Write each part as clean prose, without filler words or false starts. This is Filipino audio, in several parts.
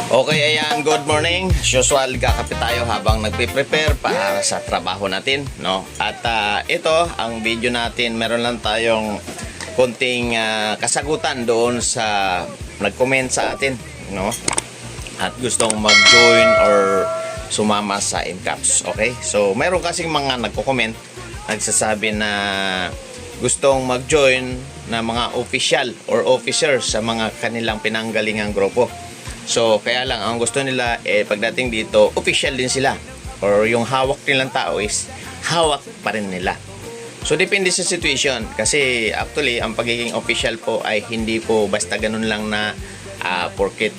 Okay, ayan, good morning. As usual, kakapit tayo habang nagpe-prepare para sa trabaho natin, no? At ito, ang video natin, meron lang tayong konting kasagutan doon sa nag-comment sa atin, no? At gustong mag-join or sumama sa MCAPS, okay? So, meron kasing mga nagko-comment, nagsasabi na gustong mag-join na mga official or officers sa mga kanilang pinanggalingang grupo. So, kaya lang, ang gusto nila, pagdating dito, official din sila. Or yung hawak nilang tao is, hawak pa rin nila. So, depende sa situation. Kasi, actually, ang pagiging official po ay hindi po basta ganun lang na porket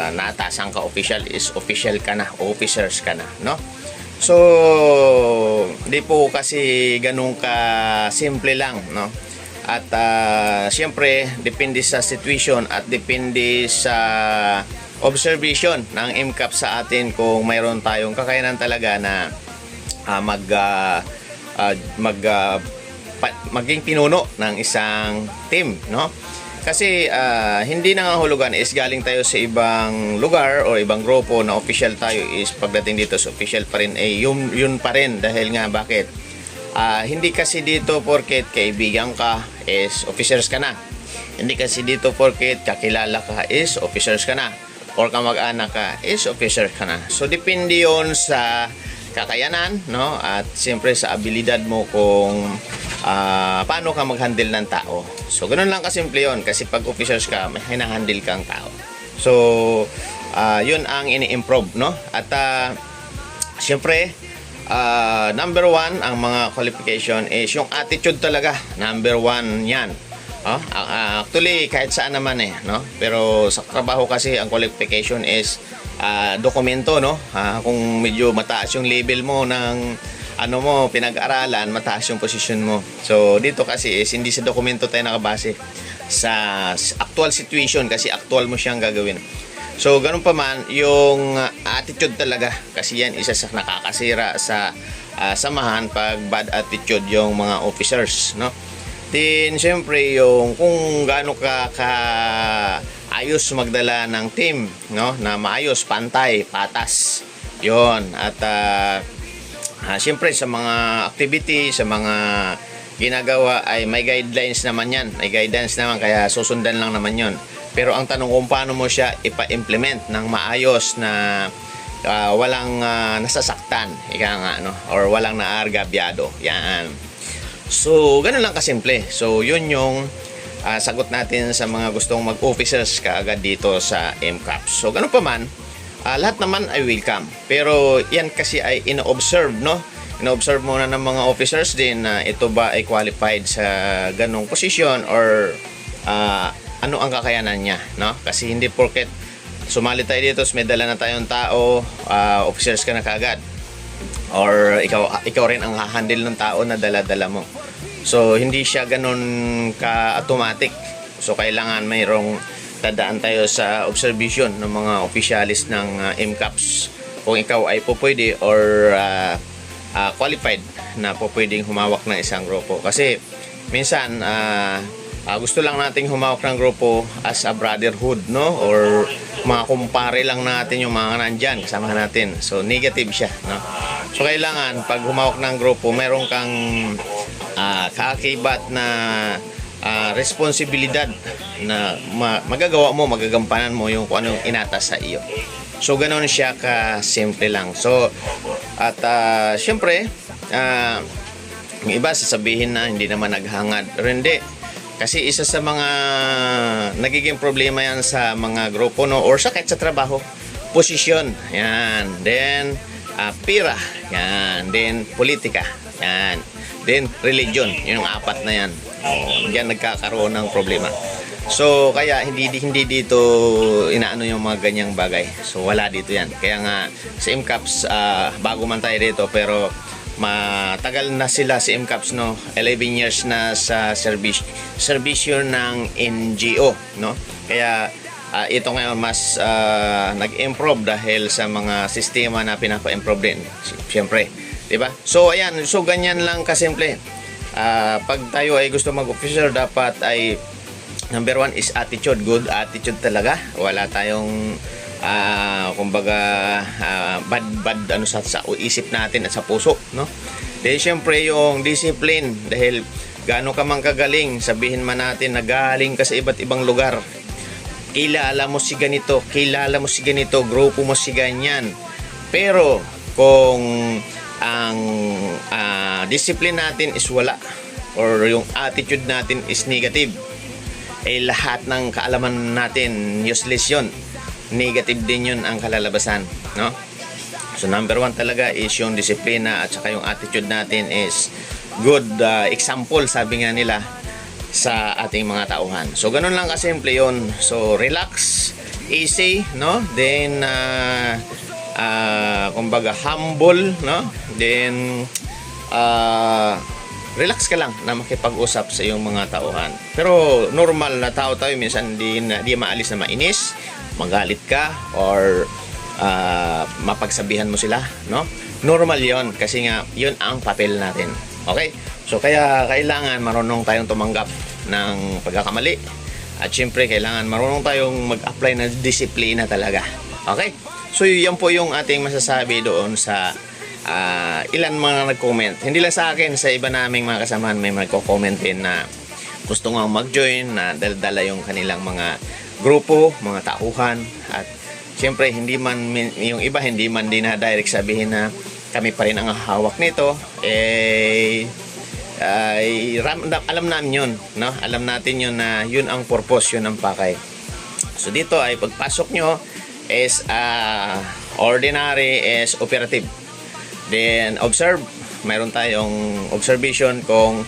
naatasan ka official is official ka na, officers ka na, no? So, di po kasi ganun ka simple lang, no? At siyempre, depende sa situation at depende sa observation ng MCAP sa atin kung mayroon tayong kakayanan talaga na maging pinuno ng isang team, no? Kasi hindi nangangahulugan is galing tayo sa ibang lugar o ibang grupo na official tayo is pagdating dito sa official pa rin, yun pa rin dahil nga bakit? Hindi kasi dito porket kaibigan ka is officers ka na. Hindi kasi dito porket kakilala ka is officers ka na. Or kamag-anak ka is officer ka na. So depende yon sa kakayanan, no? At siyempre sa abilidad mo kung paano ka mag-handle ng tao. So ganoon lang kasimple yon kasi pag officers ka, may hinahandle kang tao. So yun ang ini-improve, no? At siyempre number one, ang mga qualification is yung attitude talaga. Number one yan. Actually, kahit saan naman no? Pero sa trabaho kasi, ang qualification is dokumento, no? Kung medyo mataas yung level mo ng pinag-aralan, mataas yung position mo. So, dito kasi is hindi sa dokumento tayo nakabase. Sa actual situation, kasi actual mo siyang gagawin. So, ganun pa man, yung attitude talaga, kasi yan isa sa nakakasira sa samahan pag bad attitude yung mga officers, no? Then, siyempre, yung kung gaano ka ayos magdala ng team, no? Na maayos, pantay, patas, yon. At siyempre, sa mga activity, sa mga ginagawa ay may guidelines naman yan. May guidance naman, kaya susundan lang naman yon. Pero ang tanong kung paano mo siya ipa-implement ng maayos na walang nasasaktan, ika nga, no? Or walang naargabyado. Yan. So, ganun lang kasimple. So, yun yung sagot natin sa mga gustong mag-officers kaagad dito sa MCAPS. So, ganun pa man, lahat naman ay welcome. Pero yan kasi ay ina-observe, no? Ina-observe muna ng mga officers din na ito ba ay qualified sa ganung posisyon or ano ang kakayanan niya, no? Kasi hindi porket sumali tayo dito, may dala na tayong tao, officers ka na kaagad. Or ikaw rin ang hahandle ng tao na dala-dala mo. So, hindi siya ganun ka-automatic. So, kailangan mayroong dadaan tayo sa observation ng mga officialis ng MCAPS. Kung ikaw ay pupwede or qualified na pupwedeng humawak ng isang grupo. Kasi, minsan, gusto lang nating humawak ng grupo as a brotherhood, no? Or mga kumpare lang natin yung mga nandyan, kasama natin. So, negative siya, no? So, kailangan, pag humawak ng grupo, meron kang kaakibat na responsibilidad na magagawa mo, magagampanan mo yung kung anong inatas sa iyo. So, ganoon siya ka-simple lang. So, at syempre, yung iba sasabihin na hindi naman naghangad. Pero hindi. Kasi isa sa mga nagiging problema yan sa mga grupo, no? Or sa kahit sa trabaho, posisyon, yan. Then, pira, yan. Then, politika, yan. Then, religion, yung apat na yan. Yan nagkakaroon ng problema. So, kaya hindi dito inaano yung mga ganyang bagay. So, wala dito yan. Kaya nga, sa MCAPS, bago man tayo dito, pero matagal na sila si MCAPS, no? 11 years na sa serbisyo ng NGO, no? Kaya ito ngayon mas nag-improve dahil sa mga sistema na pinapa-improve din, siyempre, di ba? So ayan, so ganyan lang kasimple. Pag tayo ay gusto mag-officer, dapat ay number one is attitude, good attitude talaga. Wala tayong kumbaga bad ano sa isip natin at sa puso, no? Dahil syempre yung discipline, dahil gaano ka man kagaling, sabihin man natin na galing ka sa iba't ibang lugar, kilala mo si ganito, grupo mo si ganyan, pero kung ang discipline natin is wala, or yung attitude natin is negative, lahat ng kaalaman natin useless yun, negative din yun ang kalalabasan, no? So number 1 talaga is yung disiplina, at saka yung attitude natin is good example, sabi nga nila, sa ating mga tauhan. So ganun lang kasimple yun. So relax, easy, no? Then kumbaga humble, no? Then relax ka lang na makipag-usap sa iyong mga tauhan. Pero normal na tao tayo, minsan di maalis na mainis, magalit ka, or mapagsabihan mo sila, no? Normal yon, kasi nga yun ang papel natin. Okay? So kaya kailangan marunong tayong tumanggap ng pagkakamali, at syempre kailangan marunong tayong mag-apply ng disiplina talaga. Okay? So yan po yung ating masasabi doon sa ilan mga nag-comment. Hindi lang sa akin, sa iba naming mga kasamahan may nagko-comment din na gusto nga mag-join, na dala yung kanilang mga grupo, mga tauhan, at siyempre hindi man yung iba hindi man din na direct sabihin na kami pa rin ang hawak nito, alam namin yun, no? Alam natin yun na yun ang purpose, yun ang pakay. So dito ay pagpasok nyo is ordinary is operative. Then observe, mayroon tayong observation kung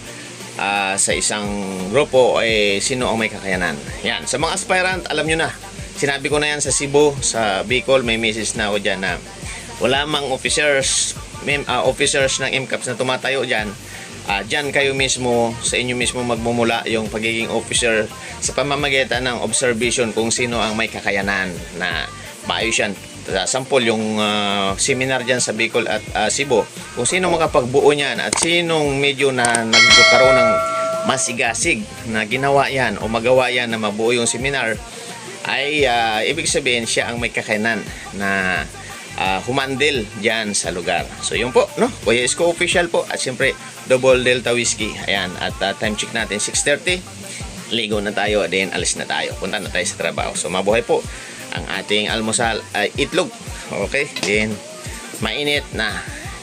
sa isang grupo ay sino ang may kakayanan. Yan, sa mga aspirant, alam nyo na, sinabi ko na yan sa Cebu, sa Bicol, may message na ako dyan na wala mang officers ng MCAPS na tumatayo dyan. Dyan kayo mismo, sa inyo mismo magmumula yung pagiging officer sa pamamagitan ng observation kung sino ang may kakayanan na maayos yan. Sample yung seminar dyan sa Bicol at Cebu, kung sino makapagbuo niyan at sinong medyo na nagkaroon ng masigasig na ginawa yan o magawa yan na mabuo yung seminar, ay ibig sabihin siya ang may kakayanan na humandil dyan sa lugar. So yun po, no? Kuya Isko official po, at siyempre Double Delta Whiskey. Ayan, at time check natin 6:30. Ligo na tayo, then alis na tayo, punta na tayo sa trabaho. So mabuhay po. Ang ating almusal ay itlog, okay? Then mainit na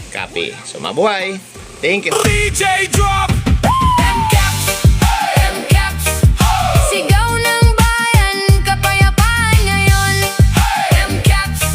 kape. So mabuhay. Thank you. DJ drop.